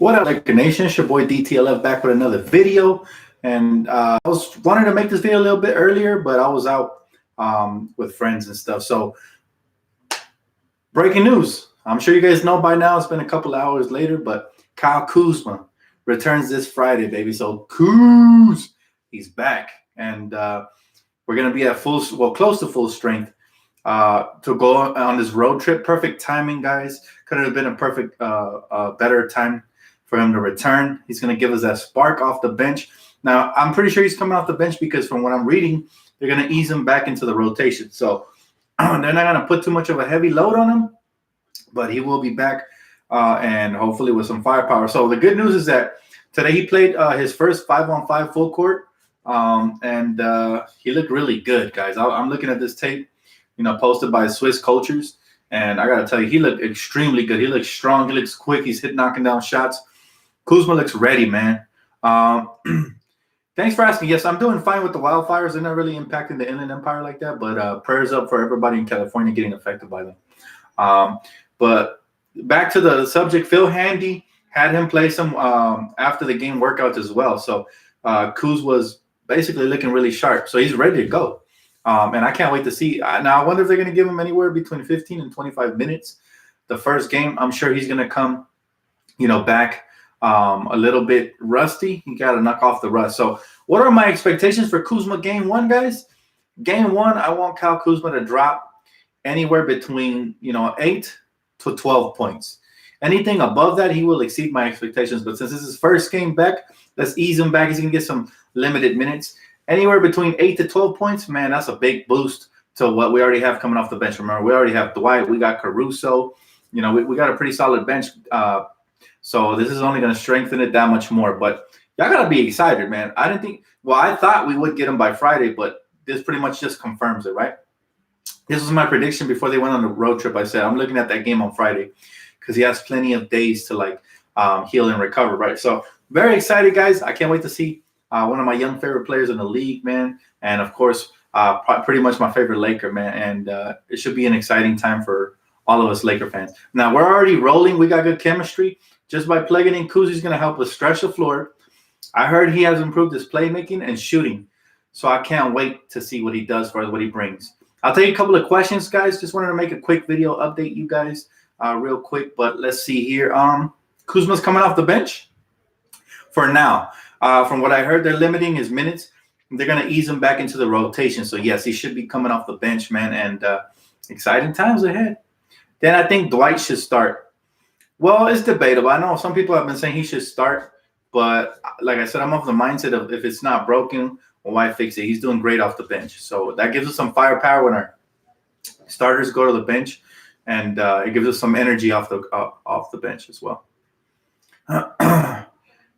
What up, Laker Nation? It's your boy DTLF back with another video. And I was wanting to make this video a little bit earlier, but I was out with friends and stuff. So, breaking news. I'm sure you guys know by now. It's been a couple hours later, but Kyle Kuzma returns this Friday, baby. So, Kuz, he's back. And we're going to be at close to full strength to go on this road trip. Perfect timing, guys. Could have been a perfect, better time for him to return. He's going to give us that spark off the bench. Now, I'm pretty sure he's coming off the bench because from what I'm reading, they're going to ease him back into the rotation. So they're not going to put too much of a heavy load on him, but he will be back and hopefully with some firepower. So the good news is that today he played his first 5-on-5 full court, and he looked really good, guys. I'm looking at this tape, posted by Swiss Cultures, and I got to tell you, he looked extremely good. He looks strong. He looks quick. He's knocking down shots. Kuzma looks ready, man. Thanks for asking. Yes, I'm doing fine with the wildfires. They're not really impacting the Inland Empire like that, but prayers up for everybody in California getting affected by them. But back to the subject, Phil Handy had him play some after the game workouts as well. So Kuz was basically looking really sharp. So he's ready to go. And I can't wait to see. Now, I wonder if they're going to give him anywhere between 15 and 25 minutes. The first game, I'm sure he's going to come, back a little bit rusty. He got to knock off the rust. So what are my expectations for Kuzma game one, guys? Game one, I want Kyle Kuzma to drop anywhere between, 8 to 12 points. Anything above that, he will exceed my expectations. But since this is his first game back, let's ease him back. He's going to get some limited minutes. Anywhere between 8 to 12 points, man, that's a big boost to what we already have coming off the bench. Remember, we already have Dwight. We got Caruso. We got a pretty solid bench. So this is only going to strengthen it that much more. But y'all got to be excited, man. I thought we would get him by Friday, but this pretty much just confirms it, right? This was my prediction before they went on the road trip. I said, I'm looking at that game on Friday because he has plenty of days to, heal and recover, right? So very excited, guys. I can't wait to see one of my young favorite players in the league, man. And, of course, pretty much my favorite Laker, man. And it should be an exciting time for all of us Laker fans. Now, we're already rolling. We got good chemistry. Just by plugging in Kuz, he's going to help us stretch the floor. I heard he has improved his playmaking and shooting. So I can't wait to see what he does for us, what he brings. I'll take a couple of questions, guys. Just wanted to make a quick video update you guys real quick. But let's see here. Kuzma's coming off the bench for now. From what I heard, they're limiting his minutes. They're going to ease him back into the rotation. So, yes, he should be coming off the bench, man. And exciting times ahead. Then I think Dwight should start. Well, it's debatable. I know some people have been saying he should start. But like I said, I'm of the mindset of if it's not broken, well, why fix it? He's doing great off the bench. So that gives us some firepower when our starters go to the bench. And it gives us some energy off the bench as well.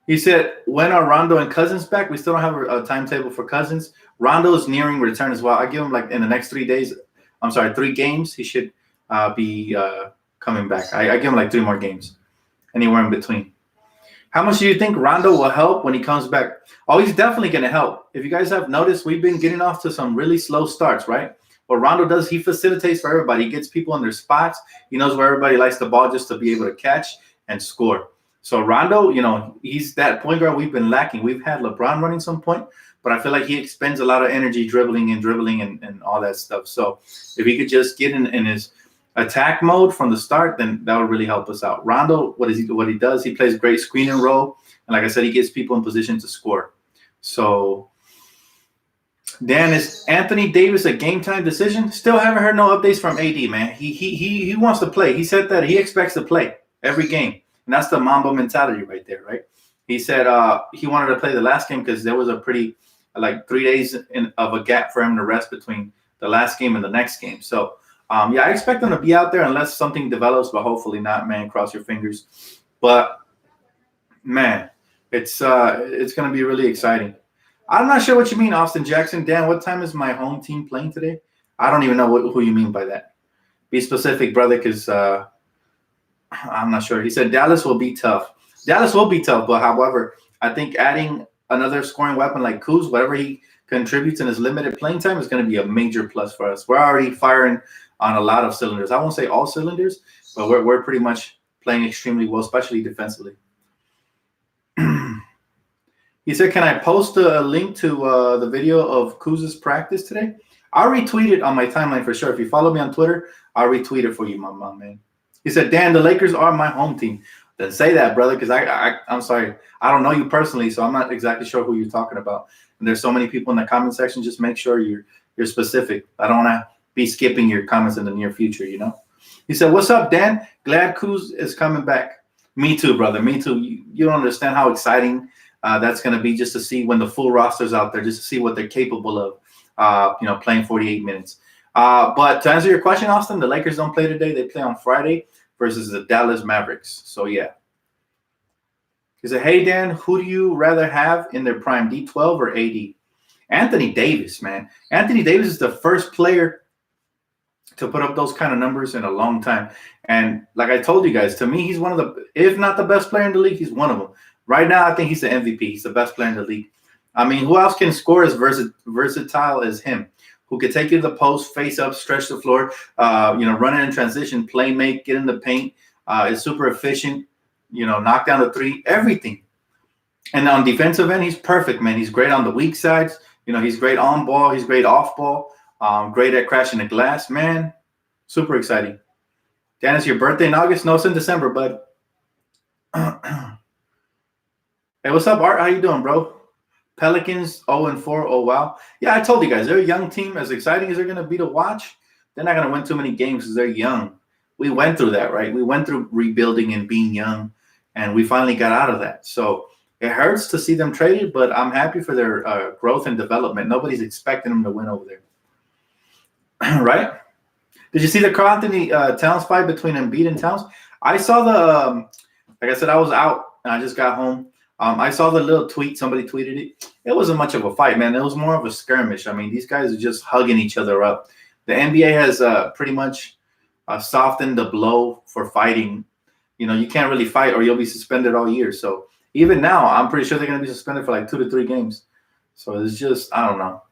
He said, when are Rondo and Cousins back? We still don't have a timetable for Cousins. Rondo is nearing return as well. I give him in the next 3 days. I'm sorry, 3 games. He should be coming back. I give him 3 more games, anywhere in between. How much do you think Rondo will help when he comes back? Oh, he's definitely going to help. If you guys have noticed, we've been getting off to some really slow starts, right? What Rondo does, he facilitates for everybody. He gets people in their spots. He knows where everybody likes the ball just to be able to catch and score. So Rondo, he's that point guard we've been lacking. We've had LeBron running some point, but I feel like he expends a lot of energy dribbling and all that stuff. So if he could just get in his attack mode from the start, then that would really help us out. Rondo, what he does, he plays great screen and roll. And like I said, he gets people in position to score. So Dan, is Anthony Davis a game time decision? Still haven't heard no updates from AD, man. He wants to play. He said that he expects to play every game. And that's the Mamba mentality right there, right? He said he wanted to play the last game because there was a pretty, 3 days of a gap for him to rest between the last game and the next game. So, I expect him to be out there unless something develops, but hopefully not, man. Cross your fingers. But, man, it's going to be really exciting. I'm not sure what you mean, Austin Jackson. Dan, what time is my home team playing today? I don't even know who you mean by that. Be specific, brother, because I'm not sure. He said Dallas will be tough. Dallas will be tough, but however, I think adding another scoring weapon like Kuz, whatever he contributes in his limited playing time, is going to be a major plus for us. We're already firing on a lot of cylinders. I won't say all cylinders, but we're pretty much playing extremely well, especially defensively. He said, "Can I post a link to the video of Kuz's practice today?" I'll retweet it on my timeline for sure. If you follow me on Twitter, I'll retweet it for you, my man. He said, "Dan, the Lakers are my home team." Then say that, brother, because I'm sorry, I don't know you personally, so I'm not exactly sure who you're talking about. And there's so many people in the comment section. Just make sure you're specific. I don't want to be skipping your comments in the near future, you know. He said, "What's up, Dan? Glad Kuz is coming back." Me too, brother. Me too. You don't understand how exciting that's going to be just to see when the full roster's out there, just to see what they're capable of, playing 48 minutes. But to answer your question, Austin, the Lakers don't play today. They play on Friday versus the Dallas Mavericks. So, yeah. He said, "Hey, Dan, who do you rather have in their prime, D12 or AD?" Anthony Davis, man. Anthony Davis is the first player to put up those kind of numbers in a long time. And like I told you guys, to me, he's one of the, if not the best player in the league, he's one of them. Right now, I think he's the MVP. He's the best player in the league. I mean, who else can score as versatile as him? Who can take you to the post, face up, stretch the floor, run in transition, play make, get in the paint, is super efficient, knock down the three, everything. And on defensive end, he's perfect, man. He's great on the weak sides. He's great on ball. He's great off ball. Great at crashing the glass, man. Super exciting. Dan, it's your birthday in August? No, it's in December, bud. Hey, what's up, Art? How you doing, bro? Pelicans 0-4. Oh, wow. Yeah, I told you guys, they're a young team. As exciting as they're going to be to watch, they're not going to win too many games because they're young. We went through that, right? We went through rebuilding and being young, and we finally got out of that. So it hurts to see them traded, but I'm happy for their growth and development. Nobody's expecting them to win over there. Right? Did you see the Karl-Anthony Towns fight between Embiid and Towns? I saw the like I said, I was out, and I just got home. I saw the little tweet. Somebody tweeted it. It wasn't much of a fight, man. It was more of a skirmish. I mean, these guys are just hugging each other up. The NBA has pretty much softened the blow for fighting. You can't really fight or you'll be suspended all year. So even now, I'm pretty sure they're going to be suspended for like 2 to 3 games. So it's just, I don't know.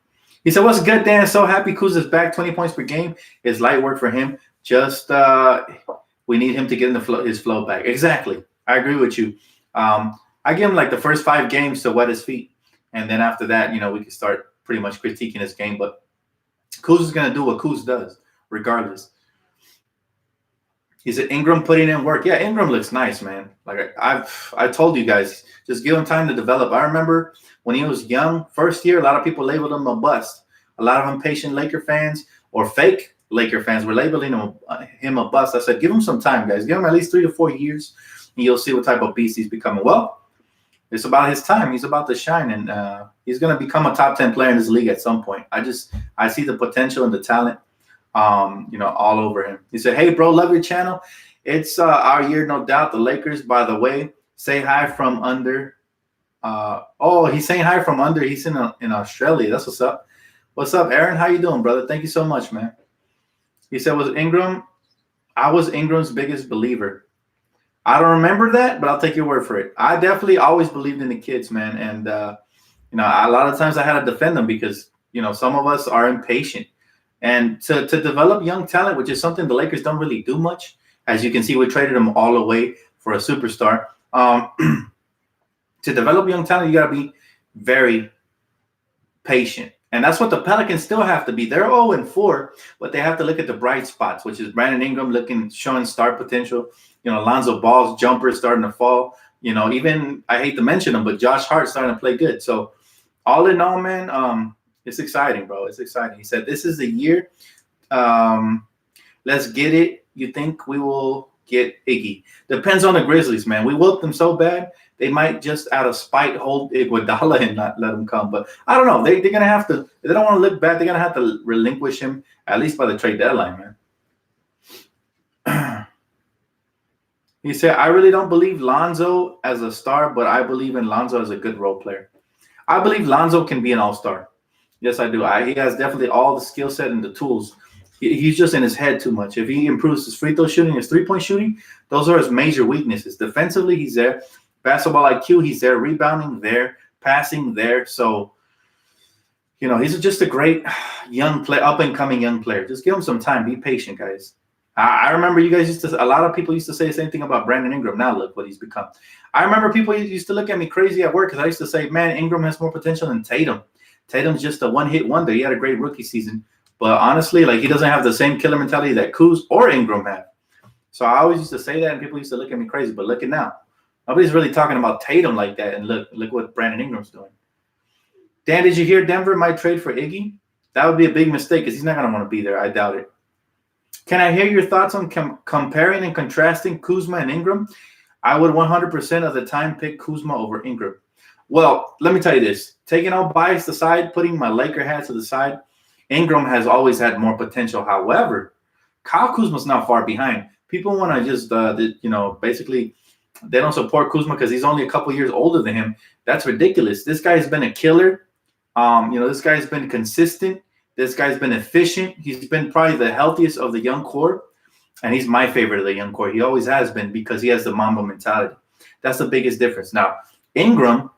He said, "What's good, Dan? So happy Kuz is back. 20 points per game. It's light work for him. Just we need him to get in his flow back." Exactly. I agree with you. I give him like the first 5 games to wet his feet. And then after that, we can start pretty much critiquing his game. But Kuz is going to do what Kuz does, regardless. He said, "Ingram putting in work." Yeah, Ingram looks nice, man. Like I told you guys, just give him time to develop. I remember when he was young, first year, a lot of people labeled him a bust. A lot of impatient Laker fans or fake Laker fans were labeling him a bust. I said, give him some time, guys. Give him at least 3 to 4 years, and you'll see what type of beast he's becoming. Well, it's about his time. He's about to shine, and he's going to become a top 10 player in this league at some point. I see the potential and the talent, all over him. He said, "Hey, bro, love your channel. It's our year, no doubt. The Lakers, by the way, say hi from under." He's saying hi from under. He's in Australia. That's what's up. What's up, Aaron? How you doing, brother? Thank you so much, man. He said, I was Ingram's biggest believer. I don't remember that, but I'll take your word for it. I definitely always believed in the kids, man. And, a lot of times I had to defend them because, some of us are impatient. And to develop young talent, which is something the Lakers don't really do much. As you can see, we traded them all away for a superstar. To develop young talent, you got to be very patient. And that's what the Pelicans still have to be. They're 0-4, but they have to look at the bright spots, which is Brandon Ingram showing star potential. Lonzo Ball's jumper starting to fall. Even, I hate to mention him, but Josh Hart's starting to play good. So all in all, man, it's exciting, bro. It's exciting. He said, "This is the year. Let's get it. You think we will get Iggy?" Depends on the Grizzlies, man. We whooped them so bad, they might just out of spite hold Iguodala and not let him come. But I don't know. They're going to have to, if they don't want to look bad, they're going to have to relinquish him, at least by the trade deadline, man. He said, "I really don't believe Lonzo as a star, but I believe in Lonzo as a good role player." I believe Lonzo can be an all-star. Yes, I do. He has definitely all the skill set and the tools. He's just in his head too much. If he improves his free throw shooting, his three-point shooting, those are his major weaknesses. Defensively, he's there. Basketball IQ, he's there. Rebounding, there. Passing, there. So, he's just a great young player, up-and-coming young player. Just give him some time. Be patient, guys. I remember you guys a lot of people used to say the same thing about Brandon Ingram. Now look what he's become. I remember people used to look at me crazy at work because I used to say, man, Ingram has more potential than Tatum. Tatum's just a one-hit wonder. He had a great rookie season. But honestly, like, he doesn't have the same killer mentality that Kuz or Ingram have. So I always used to say that, and people used to look at me crazy. But look at now. Nobody's really talking about Tatum like that. And look what Brandon Ingram's doing. Dan, did you hear Denver might trade for Iggy? That would be a big mistake because he's not going to want to be there. I doubt it. Can I hear your thoughts on comparing and contrasting Kuzma and Ingram? I would 100% of the time pick Kuzma over Ingram. Well, let me tell you this. Taking all bias aside, putting my Laker hat to the side, Ingram has always had more potential. However, Kyle Kuzma's not far behind. People want to just, basically, they don't support Kuzma because he's only a couple years older than him. That's ridiculous. This guy's been a killer. This guy's been consistent. This guy's been efficient. He's been probably the healthiest of the young core, and he's my favorite of the young core. He always has been because he has the Mamba mentality. That's the biggest difference. Now, Ingram,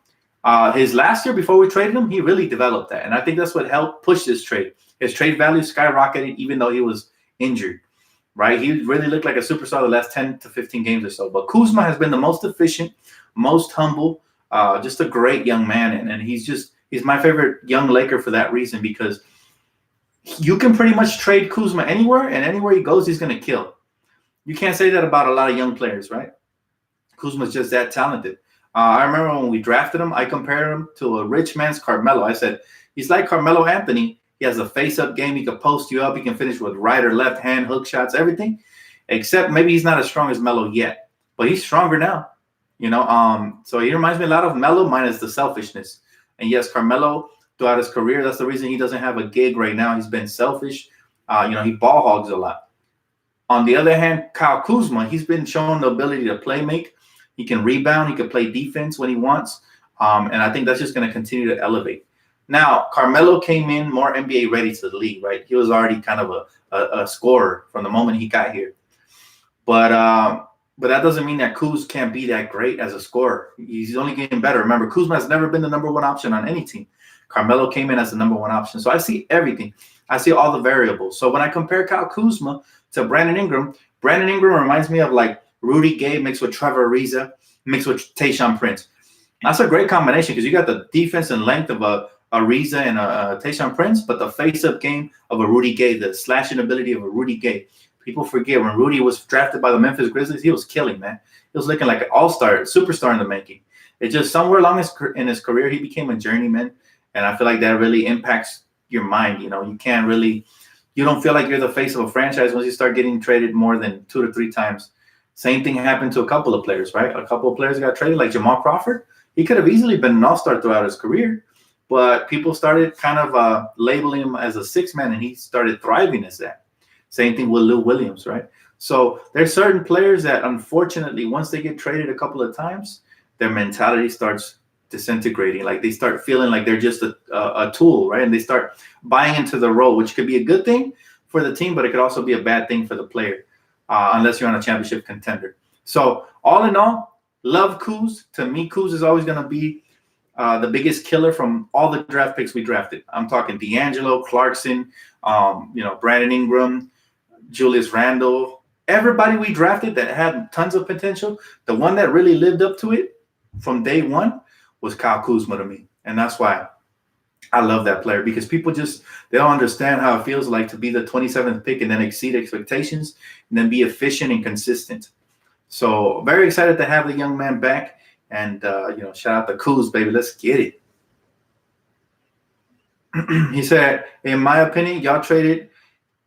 his last year before we traded him, he really developed that, and I think that's what helped push this trade. His trade value skyrocketed even though he was injured, right? He really looked like a superstar the last 10 to 15 games or so. But Kuzma has been the most efficient, most humble, just a great young man, and he's my favorite young Laker for that reason because you can pretty much trade Kuzma anywhere, and anywhere he goes, he's going to kill. You can't say that about a lot of young players, right? Kuzma's just that talented. I remember when we drafted him, I compared him to a rich man's Carmelo. I said, he's like Carmelo Anthony. He has a face-up game. He can post you up. He can finish with right or left hand, hook shots, everything. Except maybe he's not as strong as Melo yet, but he's stronger now. So he reminds me a lot of Melo minus the selfishness. And yes, Carmelo, throughout his career, that's the reason he doesn't have a gig right now. He's been selfish. He ball hogs a lot. On the other hand, Kyle Kuzma, he's been shown the ability to play make. He can rebound. He can play defense when he wants. And I think that's just going to continue to elevate. Now, Carmelo came in more NBA ready to the league, right? He was already kind of a scorer from the moment he got here. But that doesn't mean that Kuz can't be that great as a scorer. He's only getting better. Remember, Kuzma has never been the number one option on any team. Carmelo came in as the number one option. So I see everything. I see all the variables. So when I compare Kyle Kuzma to Brandon Ingram reminds me of like Rudy Gay mixed with Trevor Ariza mixed with Tayshaun Prince. That's a great combination because you got the defense and length of a Ariza and a Tayshaun Prince, but the face-up game of a Rudy Gay, the slashing ability of a Rudy Gay. People forget when Rudy was drafted by the Memphis Grizzlies, he was killing, man. He was looking like an all-star, superstar in the making. It's just somewhere along in his career, he became a journeyman, and I feel like that really impacts your mind. You don't feel like you're the face of a franchise once you start getting traded more than 2 to 3 times. Same thing happened to a couple of players, right? A couple of players got traded, like Jamal Crawford. He could have easily been an all-star throughout his career, but people started kind of labeling him as a six-man, and he started thriving as that. Same thing with Lou Williams, right? So there's certain players that, unfortunately, once they get traded a couple of times, their mentality starts disintegrating. Like they start feeling like they're just a tool, right? And they start buying into the role, which could be a good thing for the team, but it could also be a bad thing for the player, unless you're on a championship contender. So all in all, love Kuz. To me, Kuz is always going to be the biggest killer from all the draft picks we drafted. I'm talking D'Angelo, Clarkson, Brandon Ingram, Julius Randle, everybody we drafted that had tons of potential. The one that really lived up to it from day one was Kyle Kuzma to me. And that's why I love that player, because people they don't understand how it feels like to be the 27th pick and then exceed expectations and then be efficient and consistent. So very excited to have the young man back. And, shout out to Kuz, baby. Let's get it. He said, in my opinion, y'all traded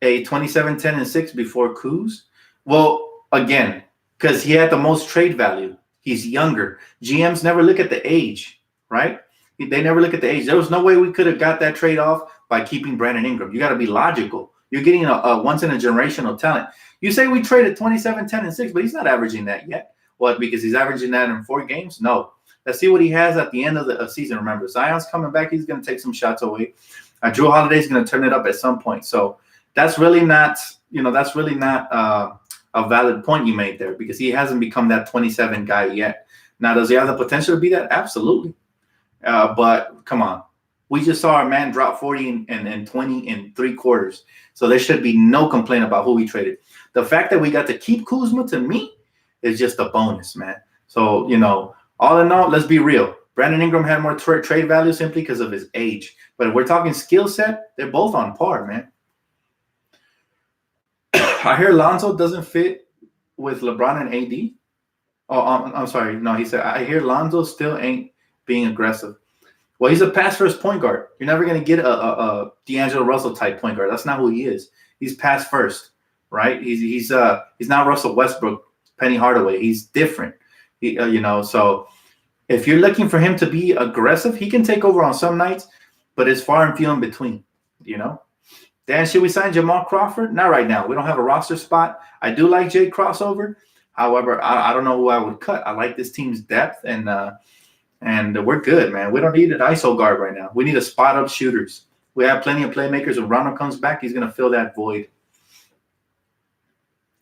a 27, 10, and 6 before Kuz. Well, again, because he had the most trade value. He's younger. GMs never look at the age, right? They never look at the age. There was no way we could have got that trade off by keeping Brandon Ingram. You got to be logical. You're getting a once-in-a-generational talent. You say we traded 27, 10, and 6, but he's not averaging that yet. What, because he's averaging that in 4 games? No. Let's see what he has at the end of the season. Remember, Zion's coming back. He's going to take some shots away. Drew Holiday's going to turn it up at some point. So that's really not a valid point you made there, because he hasn't become that 27 guy yet. Now, does he have the potential to be that? Absolutely. But come on. We just saw our man drop 40 and 20 in 3 quarters. So there should be no complaint about who we traded. The fact that we got to keep Kuzma, to me, is just a bonus, man. So, all in all, let's be real. Brandon Ingram had more trade value simply because of his age. But if we're talking skill set, they're both on par, man. I hear Lonzo doesn't fit with LeBron and AD. Oh, I'm sorry. No, he said, I hear Lonzo still ain't being aggressive. Well, he's a pass-first point guard. You're never going to get a D'Angelo Russell-type point guard. That's not who he is. He's pass-first, right? He's not Russell Westbrook, Penny Hardaway. He's different, so if you're looking for him to be aggressive, he can take over on some nights, but it's far and few in between, Dan, should we sign Jamal Crawford? Not right now. We don't have a roster spot. I do like Jay Crossover. However, I don't know who I would cut. I like this team's depth, and we're good, man. We don't need an ISO guard right now. We need a spot-up shooters. We have plenty of playmakers. When Rondo comes back, he's going to fill that void.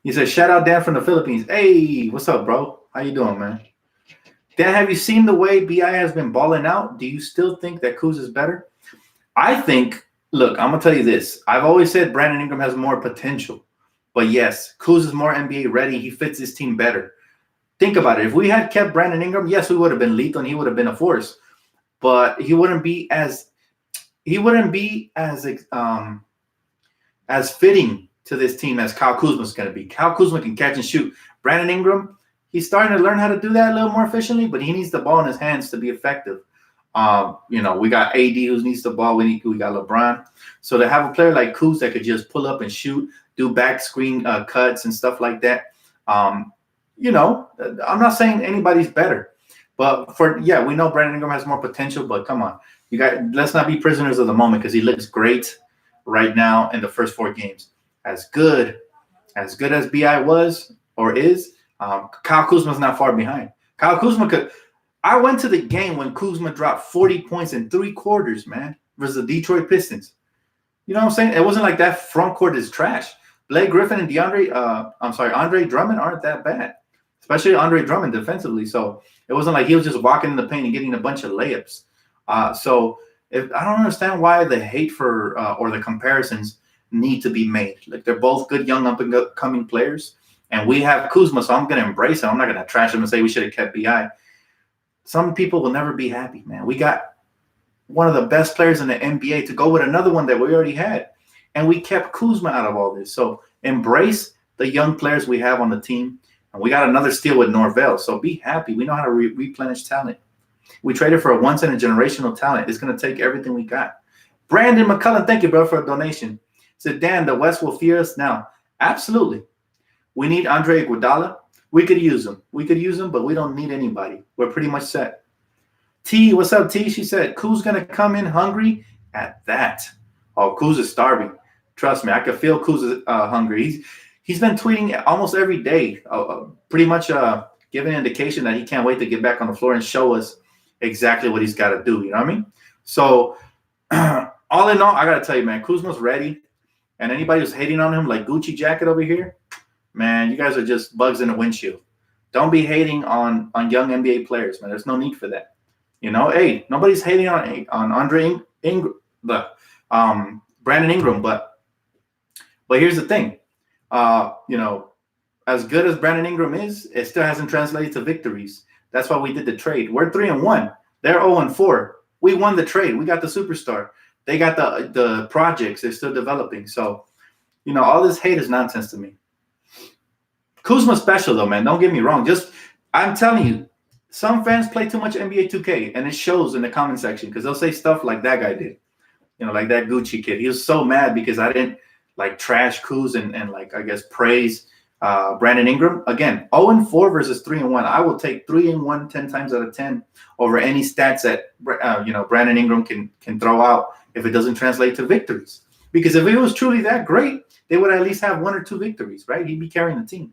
He said, shout out Dan from the Philippines. Hey, what's up, bro? How you doing, man? Dan, have you seen the way BI has been balling out? Do you still think that Kuz is better? I think, look, I'm going to tell you this. I've always said Brandon Ingram has more potential. But yes, Kuz is more NBA ready. He fits his team better. Think about it. If we had kept Brandon Ingram, yes, we would have been lethal and he would have been a force. But he wouldn't be as fitting to this team as Kyle Kuzma is going to be. Kyle Kuzma can catch and shoot. Brandon Ingram, he's starting to learn how to do that a little more efficiently, but he needs the ball in his hands to be effective. We got AD who needs the ball. We got LeBron. So to have a player like Kuz that could just pull up and shoot, do back screen cuts and stuff like that, I'm not saying anybody's better. But we know Brandon Ingram has more potential, but come on. Let's not be prisoners of the moment because he looks great right now in the first 4 games. As good as BI was or is, Kyle Kuzma's not far behind. Kyle Kuzma could – I went to the game when Kuzma dropped 40 points in 3 quarters, man, versus the Detroit Pistons. You know what I'm saying? It wasn't like that front court is trash. Blake Griffin and Andre Drummond aren't that bad, especially Andre Drummond defensively. So it wasn't like he was just walking in the paint and getting a bunch of layups. I don't understand why the hate for or the comparisons need to be made. Like, they're both good young up-and-coming players, and we have Kuzma, so I'm going to embrace him. I'm not going to trash him and say we should have kept BI. Some people will never be happy, man. We got one of the best players in the NBA to go with another one that we already had, and we kept Kuzma out of all this. So embrace the young players we have on the team, and we got another steal with Norvell, so be happy. We know how to replenish talent. We traded for a once-in-a-generational talent. It's going to take everything we got. Brandon McCullen, thank you, bro, for a donation. Said, Dan, the West will fear us now. Absolutely. We need Andre Iguodala. We could use him. But we don't need anybody. We're pretty much set. T, what's up, T? She said, Kuz going to come in hungry at that. Oh, Kuz is starving. Trust me, I can feel Kuz is hungry. He's been tweeting almost every day, pretty much giving an indication that he can't wait to get back on the floor and show us exactly what he's got to do. You know what I mean? So all in all, I got to tell you, man, Kuzma's ready. And anybody who's hating on him like Gucci Jacket over here, man, you guys are just bugs in the windshield. Don't be hating on young NBA players, man. There's no need for that. Hey, nobody's hating on Andre Ingram, Brandon Ingram, but here's the thing. As good as Brandon Ingram is, it still hasn't translated to victories. That's why we did the trade. We're 3-1. They're 0-4. We won the trade. We got the superstar. They got the projects. They're still developing. So, all this hate is nonsense to me. Kuzma's special, though, man. Don't get me wrong. I'm telling you, some fans play too much NBA 2K, and it shows in the comment section because they'll say stuff like that guy did. Like that Gucci kid. He was so mad because I didn't, trash Kuz and praise Brandon Ingram. Again, 0-4 versus 3-1. I will take 3-1 10 times out of 10 over any stats that Brandon Ingram can throw out if it doesn't translate to victories. Because if it was truly that great, they would at least have 1 or 2 victories, right? He'd be carrying the team.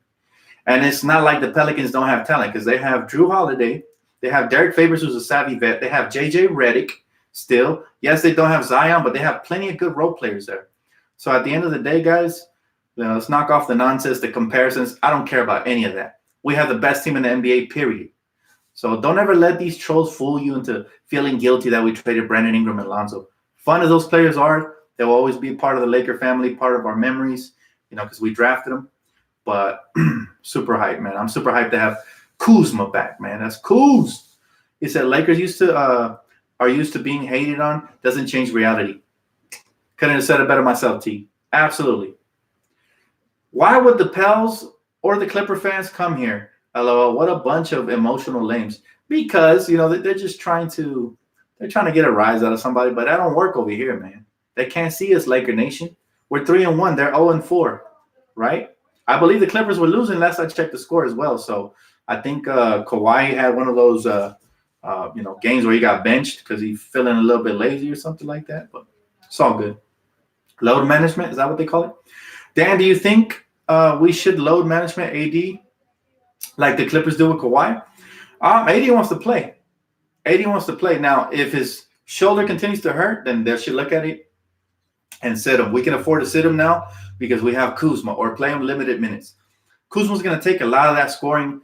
And it's not like the Pelicans don't have talent because they have Drew Holiday. They have Derek Favors, who's a savvy vet. They have J.J. Redick still. Yes, they don't have Zion, but they have plenty of good role players there. So at the end of the day, guys, let's knock off the nonsense, the comparisons. I don't care about any of that. We have the best team in the NBA, period. So don't ever let these trolls fool you into feeling guilty that we traded Brandon Ingram and Lonzo. Fun as those players are, they'll always be part of the Laker family, part of our memories, because we drafted them. But super hyped, man. I'm super hyped to have Kuzma back, man. That's Kuz. He said Lakers are used to being hated on. Doesn't change reality. Couldn't have said it better myself, T. Absolutely. Why would the Pels or the Clipper fans come here? LOL. What a bunch of emotional lames. Because they're just trying to get a rise out of somebody, but that don't work over here, man. They can't see us, Laker Nation. We're 3-1. They're 0-4, right? I believe the Clippers were losing last I checked the score as well. So I think Kawhi had one of those games where he got benched because he's feeling a little bit lazy or something like that. But it's all good. Load management, is that what they call it? Dan, do you think we should load management AD like the Clippers do with Kawhi? AD wants to play. AD wants to play. Now, if his shoulder continues to hurt, then they should look at it and sit him. We can afford to sit him now because we have Kuzma, or play him limited minutes. Kuzma's going to take a lot of that scoring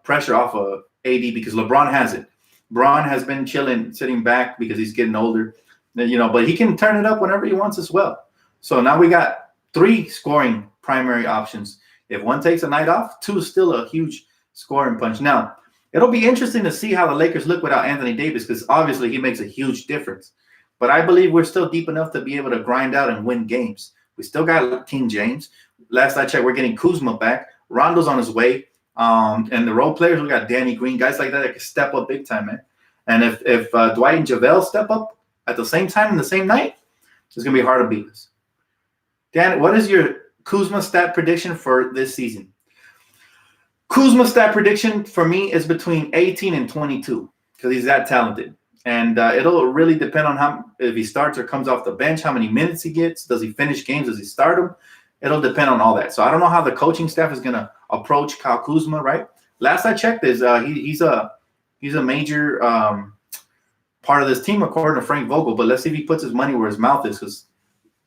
pressure off of AD because LeBron has it. Bron has been chilling, sitting back because he's getting older, but he can turn it up whenever he wants as well. So now we got 3 scoring primary options. If one takes a night off, 2 is still a huge scoring punch. Now, it'll be interesting to see how the Lakers look without Anthony Davis because obviously he makes a huge difference. But I believe we're still deep enough to be able to grind out and win games. We still got King James. Last I checked, we're getting Kuzma back. Rondo's on his way. And the role players, we got Danny Green, guys like that can step up big time, man. And if Dwight and JaVale step up at the same time in the same night, it's going to be hard to beat us. Dan, what is your Kuzma stat prediction for this season? Kuzma stat prediction for me is between 18 and 22 because he's that talented. And it'll really depend on if he starts or comes off the bench, how many minutes he gets. Does he finish games? Does he start them? It'll depend on all that. So I don't know how the coaching staff is going to approach Kyle Kuzma, right? Last I checked, he's a major part of this team according to Frank Vogel. But let's see if he puts his money where his mouth is because,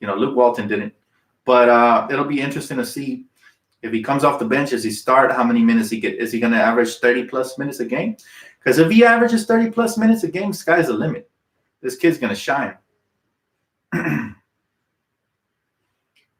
Luke Walton didn't. But it'll be interesting to see if he comes off the bench, does he start, how many minutes he get. Is he going to average 30-plus minutes a game? Because if he averages 30-plus minutes a game, sky's the limit. This kid's going to shine.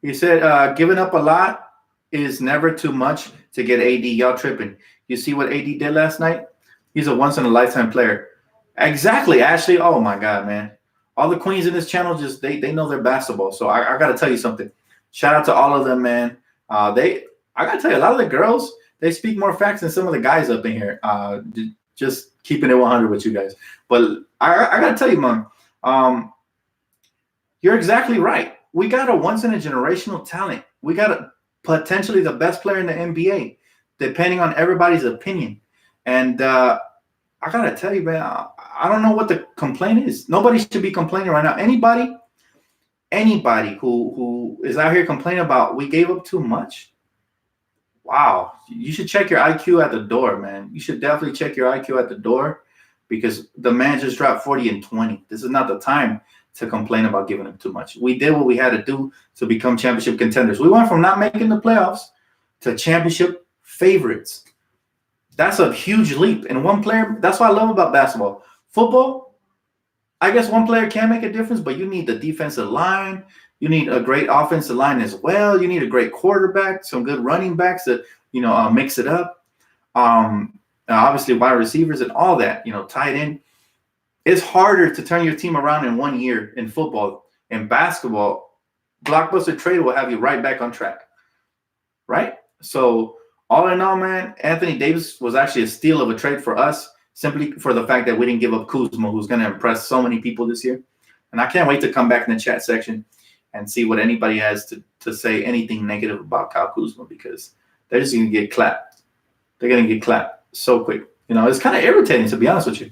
He said, giving up a lot is never too much to get AD. Y'all tripping. You see what AD did last night? He's a once-in-a-lifetime player. Exactly, Ashley. Oh, my God, man. All the queens in this channel, they know their basketball. So I got to tell you something. Shout out to all of them, man. I got to tell you, a lot of the girls, they speak more facts than some of the guys up in here. Just keeping it 100 with you guys. But I got to tell you, man, you're exactly right. We got a once-in-a-generational talent. We got potentially the best player in the NBA, depending on everybody's opinion. And I got to tell you, man, I don't know what the complaint is. Nobody should be complaining right now. Anybody who is out here complaining about we gave up too much, wow, you should check your IQ at the door, man. You should definitely check your IQ at the door because the man just dropped 40 and 20. This is not the time to complain about giving up too much. We did what we had to do to become championship contenders. We went from not making the playoffs to championship favorites. That's a huge leap. And one player, that's what I love about basketball. Football, I guess one player can make a difference, but you need the defensive line. You need a great offensive line as well. You need a great quarterback, some good running backs that, mix it up. Obviously, wide receivers and all that, tight end. It's harder to turn your team around in 1 year in football. In basketball, blockbuster trade will have you right back on track, right? So all in all, man, Anthony Davis was actually a steal of a trade for us simply for the fact that we didn't give up Kuzma, who's going to impress so many people this year. And I can't wait to come back in the chat section and see what anybody has to say anything negative about Kyle Kuzma because they're just going to get clapped. They're going to get clapped so quick. It's kind of irritating, to be honest with you.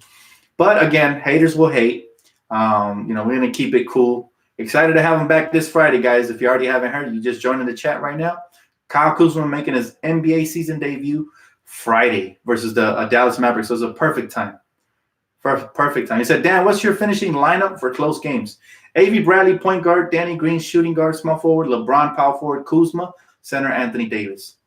But again, haters will hate. We're going to keep it cool. Excited to have him back this Friday, guys. If you already haven't heard, you just joined in the chat right now. Kyle Kuzma making his NBA season debut Friday versus the Dallas Mavericks. So it's a perfect time. Perfect time. He said, Dan, what's your finishing lineup for close games? A.V. Bradley, point guard. Danny Green, shooting guard, small forward. LeBron, power forward. Kuzma, center. Anthony Davis.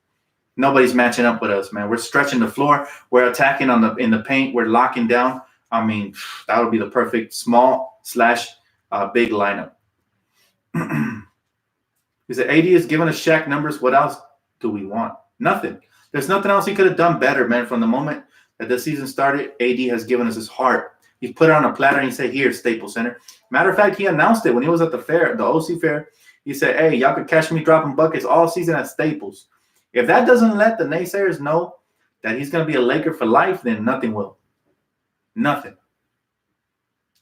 Nobody's matching up with us, man. We're stretching the floor. We're attacking in the paint. We're locking down. I mean, that would be the perfect small / big lineup. He said, AD is giving us Shaq numbers. What else do we want? Nothing. There's nothing else he could have done better, man. From the moment that the season started, AD has given us his heart. He put it on a platter and he said, here, Staples Center. Matter of fact, he announced it when he was at the fair, the OC fair. He said, hey, y'all could catch me dropping buckets all season at Staples. If that doesn't let the naysayers know that he's going to be a Laker for life, then nothing will. Nothing.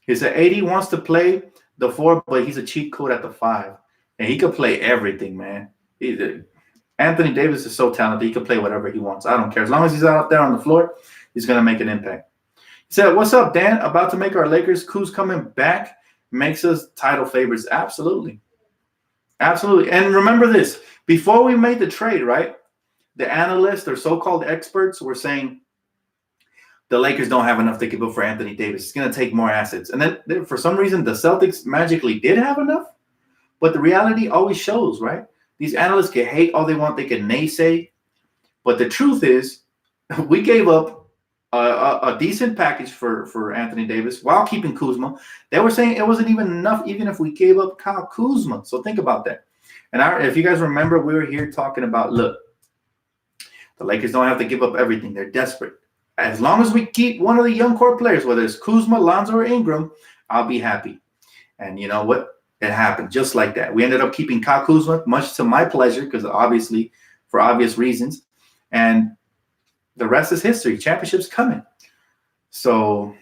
He said, AD wants to play the 4, but he's a cheat code at the 5. And he could play everything, man. Anthony Davis is so talented. He can play whatever he wants. I don't care. As long as he's out there on the floor, he's going to make an impact. He said, what's up, Dan? About to make our Lakers. Kuz coming back makes us title favorites. Absolutely. Absolutely. And remember this. Before we made the trade, right, the analysts or so-called experts were saying the Lakers don't have enough to give up for Anthony Davis. It's going to take more assets. And then for some reason, the Celtics magically did have enough. But the reality always shows, right? These analysts can hate all they want. They can naysay. But the truth is, we gave up a decent package for Anthony Davis while keeping Kuzma. They were saying it wasn't even enough, even if we gave up Kyle Kuzma. So think about that. And if you guys remember, we were here talking about, look, the Lakers don't have to give up everything. They're desperate. As long as we keep one of the young core players, whether it's Kuzma, Lonzo, or Ingram, I'll be happy. And you know what? It happened just like that. We ended up keeping Kyle Kuzma, much to my pleasure, because obviously, for obvious reasons. And the rest is history. Championship's coming. So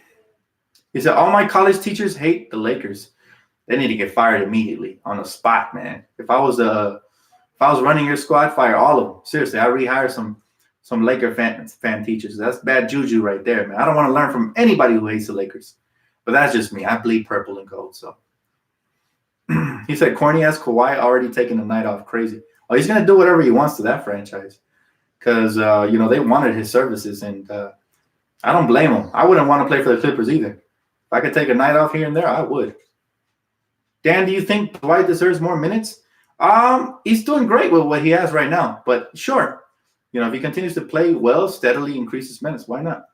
he said, all my college teachers hate the Lakers. They need to get fired immediately on the spot, man. If I was running your squad, fire all of them. Seriously, I rehire some Laker fan teachers. That's bad juju right there, man. I don't want to learn from anybody who hates the Lakers. But that's just me. I bleed purple and gold, so. He said, corny ass Kawhi already taking the night off. Crazy. Oh, he's going to do whatever he wants to that franchise because, they wanted his services, and I don't blame him. I wouldn't want to play for the Clippers either. If I could take a night off here and there, I would. Dan, do you think Dwight deserves more minutes? He's doing great with what he has right now, but sure. If he continues to play well, steadily increases minutes, why not?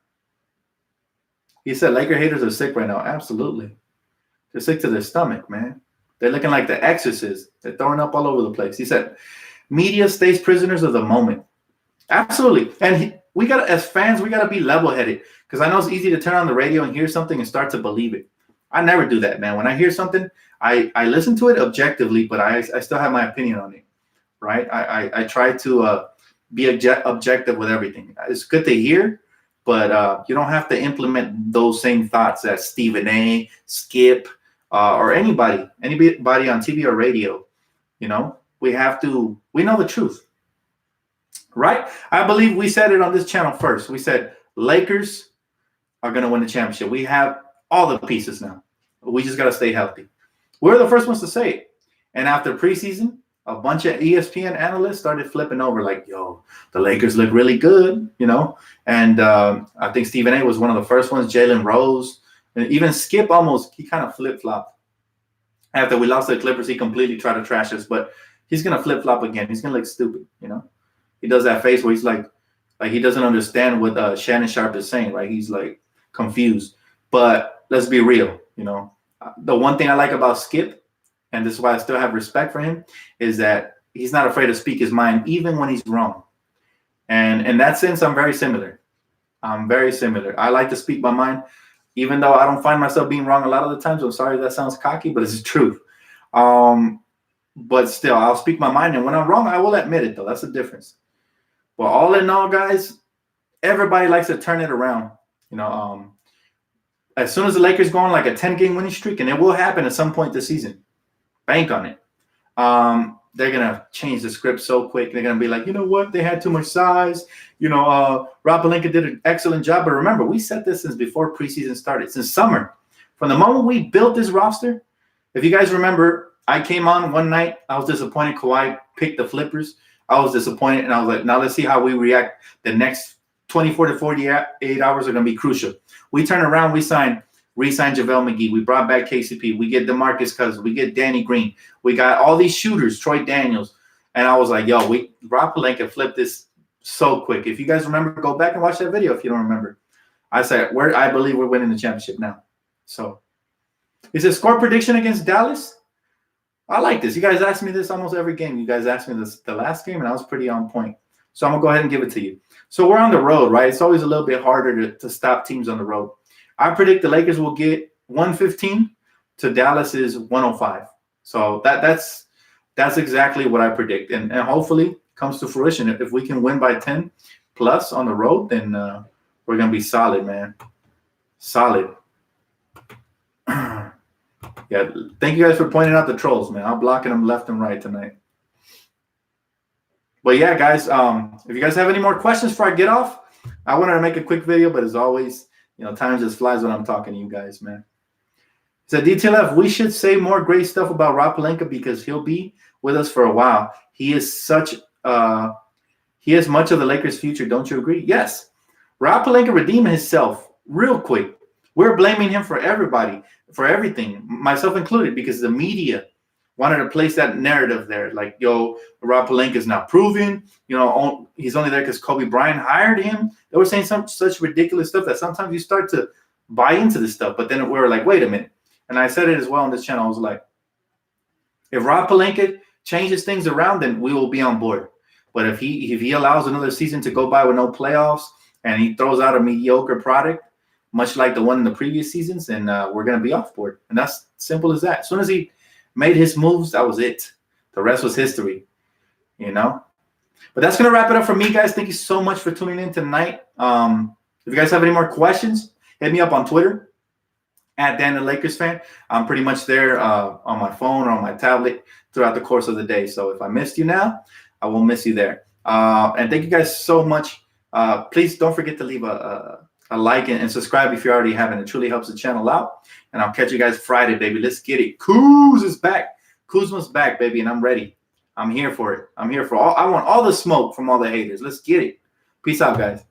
He said Laker haters are sick right now. Absolutely. They're sick to their stomach, man. They're looking like the Exorcist. They're throwing up all over the place. He said, media stays prisoners of the moment. Absolutely. And as fans, we got to be level-headed because I know it's easy to turn on the radio and hear something and start to believe it. I never do that, man. When I hear something, I listen to it objectively, but I still have my opinion on it, right? I try to be objective with everything. It's good to hear, but you don't have to implement those same thoughts that Stephen A., Skip, or anybody on TV or radio. We know the truth, right? I believe we said it on this channel first. We said Lakers are going to win the championship. We have all the pieces now. We just got to stay healthy. We're the first ones to say it. And after preseason, a bunch of ESPN analysts started flipping over like, yo, the Lakers look really good, And I think Stephen A. was one of the first ones, Jalen Rose. And even Skip he kind of flip-flopped. After we lost to the Clippers, he completely tried to trash us, but he's going to flip-flop again. He's going to look stupid, He does that face where he's like he doesn't understand what Shannon Sharp is saying, right? He's like confused. But let's be real, The one thing I like about Skip, and this is why I still have respect for him, is that he's not afraid to speak his mind even when he's wrong. And in that sense, I'm very similar. I like to speak my mind. Even though I don't find myself being wrong a lot of the times. I'm sorry if that sounds cocky, but it's the truth. But still, I'll speak my mind. And when I'm wrong, I will admit it, though. That's the difference. But all in all, guys, everybody likes to turn it around. As soon as the Lakers go on like a 10-game winning streak, and it will happen at some point this season, bank on it. They're going to change the script so quick. They're going to be like, you know what? They had too much size. Rob Pelinka did an excellent job. But remember, we said this since before preseason started, since summer. From the moment we built this roster, if you guys remember, I came on one night. I was disappointed Kawhi picked the Flippers. I was disappointed. And I was like, now let's see how we react. The next 24 to 48 hours are going to be crucial. We turn around. We re-signed JaVale McGee. We brought back KCP. We get DeMarcus Cousins. We get Danny Green. We got all these shooters, Troy Daniels. And I was like, yo, Rob Pelinka flipped this so quick. If you guys remember, go back and watch that video if you don't remember. I said, I believe we're winning the championship now. So, is it score prediction against Dallas? I like this. You guys ask me this almost every game. You guys asked me this the last game, and I was pretty on point. So I'm going to go ahead and give it to you. So we're on the road, right? It's always a little bit harder to stop teams on the road. I predict the Lakers will get 115 to Dallas's 105. So that's exactly what I predict. And hopefully comes to fruition. If we can win by 10 plus on the road, then we're going to be solid, man. Solid. Yeah, thank you guys for pointing out the trolls, man. I'm blocking them left and right tonight. But yeah, guys, if you guys have any more questions before I get off, I wanted to make a quick video, but as always, time just flies when I'm talking to you guys, man. So DTLF, we should say more great stuff about Rob Pelinka because he'll be with us for a while. He has much of the Lakers' future. Don't you agree? Yes. Rob Pelinka redeemed himself real quick. We're blaming him for everybody, for everything, myself included, because the media wanted to place that narrative there. Like, yo, Rob Pelinka is not proven. He's only there because Kobe Bryant hired him. They were saying such ridiculous stuff that sometimes you start to buy into this stuff. But then we were like, wait a minute. And I said it as well on this channel. I was like, if Rob Pelinka changes things around, then we will be on board. But if he allows another season to go by with no playoffs and he throws out a mediocre product, much like the one in the previous seasons, then we're going to be off board. And that's simple as that. As soon as he made his moves, that was it. The rest was history, But that's going to wrap it up for me, guys. Thank you so much for tuning in tonight. If you guys have any more questions, hit me up on Twitter at Dan the Lakers fan. I'm pretty much there on my phone or on my tablet throughout the course of the day. So if I missed you now, I will miss you there. And thank you guys so much. Please don't forget to leave a like and subscribe if you already haven't. It truly helps the channel out. And I'll catch you guys Friday, baby. Let's get it. Kuz is back. Kuzma's back, baby, and I'm ready. I'm here for it. I want all the smoke from all the haters. Let's get it. Peace out, guys.